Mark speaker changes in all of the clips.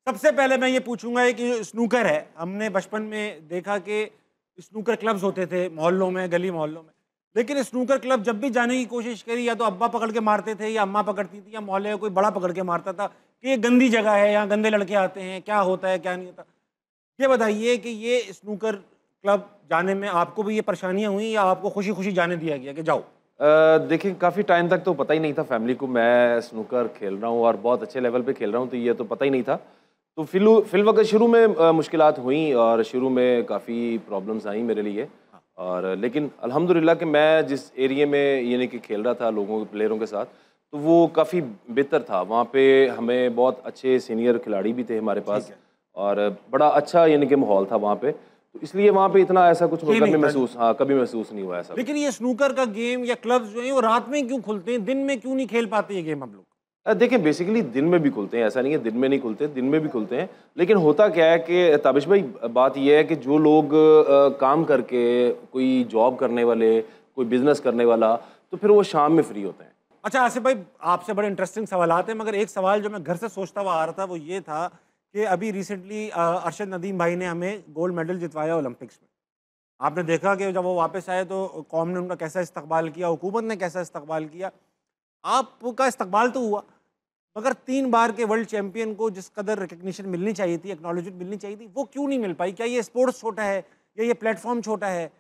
Speaker 1: सबसे पहले मैं ये पूछूंगा कि स्नूकर है, हमने बचपन में देखा कि स्नूकर क्लब्स होते थे मोहल्लों में, गली मोहल्लों में। लेकिन स्नूकर क्लब जब भी जाने की कोशिश करी, या तो अब्बा पकड़ के मारते थे या अम्मा पकड़ती थी या मोहल्ले का कोई बड़ा पकड़ के मारता था कि ये गंदी जगह है, यहाँ गंदे लड़के आते हैं, क्या होता है क्या नहीं होता। ये बताइए कि ये स्नूकर क्लब जाने में आपको भी ये परेशानियां हुई या आपको खुशी खुशी जाने दिया गया कि जाओ?
Speaker 2: देखिए, काफ़ी टाइम तक तो पता ही नहीं था फैमिली को मैं स्नूकर खेल रहा हूँ और बहुत अच्छे लेवल पे खेल रहा हूँ, तो ये तो पता ही नहीं था। तो फिल वक़्त शुरू में मुश्किलात हुई और शुरू में काफ़ी प्रॉब्लम्स आई मेरे लिए। और लेकिन अल्हम्दुलिल्लाह कि मैं जिस एरिया में यानी कि खेल रहा था लोगों प्लेयरों के साथ, तो वो काफ़ी बेहतर था। वहाँ पे हमें बहुत अच्छे सीनियर खिलाड़ी भी थे हमारे पास और बड़ा अच्छा यानी कि माहौल था वहाँ पे। तो इसलिए वहाँ पे इतना ऐसा कुछ कभी महसूस नहीं हुआ ऐसा।
Speaker 1: लेकिन ये स्नूकर का गेम या क्लब्स जो है वो रात में क्यों खुलते हैं, दिन में क्यों नहीं खेल पाते ये गेम हम लोग?
Speaker 2: देखिए, बेसिकली दिन में भी खुलते हैं, ऐसा नहीं है दिन में नहीं खुलते, दिन में भी खुलते हैं। लेकिन होता क्या है कि ताबिश भाई, बात ये है कि जो लोग काम करके, कोई जॉब करने वाले, कोई बिजनेस करने वाला, तो फिर वो शाम में फ्री होते हैं।
Speaker 1: अच्छा आसिफ भाई, आपसे बड़े इंटरेस्टिंग सवालात हैं, मगर एक सवाल जो मैं घर से सोचता हुआ आ रहा था वो ये था कि अभी रिसेंटली अरशद नदीम भाई ने हमें गोल्ड मेडल जितवाया ओलंपिक्स में। आपने देखा कि जब वो वापस आए तो कौम ने उनका कैसा इस्तकबाल किया, हुकूमत ने कैसा इस्तकबाल किया। आपका इस्तकबाल तो हुआ, मगर 3 बार के वर्ल्ड चैंपियन को जिस कदर रिकग्निशन मिलनी चाहिए थी, एक्नॉलेजमेंट मिलनी चाहिए थी, वो क्यों नहीं मिल पाई? क्या ये स्पोर्ट्स छोटा है या ये प्लेटफॉर्म छोटा है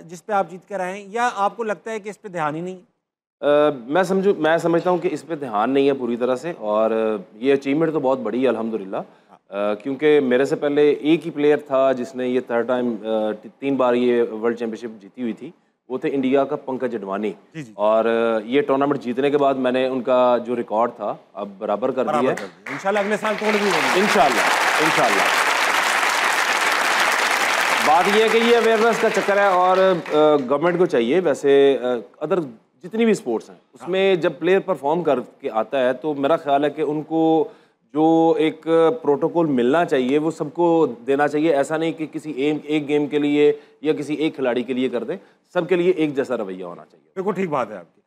Speaker 1: जिस पे आप जीत कर आए हैं, या आपको लगता है कि इस पे ध्यान ही नहीं?
Speaker 2: मैं समझता हूँ कि इस पे ध्यान नहीं है पूरी तरह से। और ये अचीवमेंट तो बहुत बड़ी है अल्हम्दुलिल्लाह। क्योंकि मेरे से पहले एक ही प्लेयर था जिसने ये 3 बार ये वर्ल्ड चैंपियनशिप जीती हुई थी। वो थे इंडिया का पंकज अडवाणी।
Speaker 1: जी जी,
Speaker 2: और ये टूर्नामेंट जीतने के बाद मैंने उनका जो रिकॉर्ड था अब बराबर कर दिया है।
Speaker 1: इंशाल्लाह अगले साल तोड़ भी होंगे।
Speaker 2: इंशाल्लाह इंशाल्लाह। बात यह है कि ये अवेयरनेस का चक्कर है और गवर्नमेंट को चाहिए, वैसे अदर जितनी भी स्पोर्ट्स हैं उसमें जब प्लेयर परफॉर्म करके आता है तो मेरा ख्याल है कि उनको जो एक प्रोटोकॉल मिलना चाहिए वो सबको देना चाहिए। ऐसा नहीं कि किसी एक गेम के लिए या किसी एक खिलाड़ी के लिए कर दें, सबके लिए एक जैसा रवैया होना चाहिए।
Speaker 1: बिल्कुल ठीक बात है आपकी।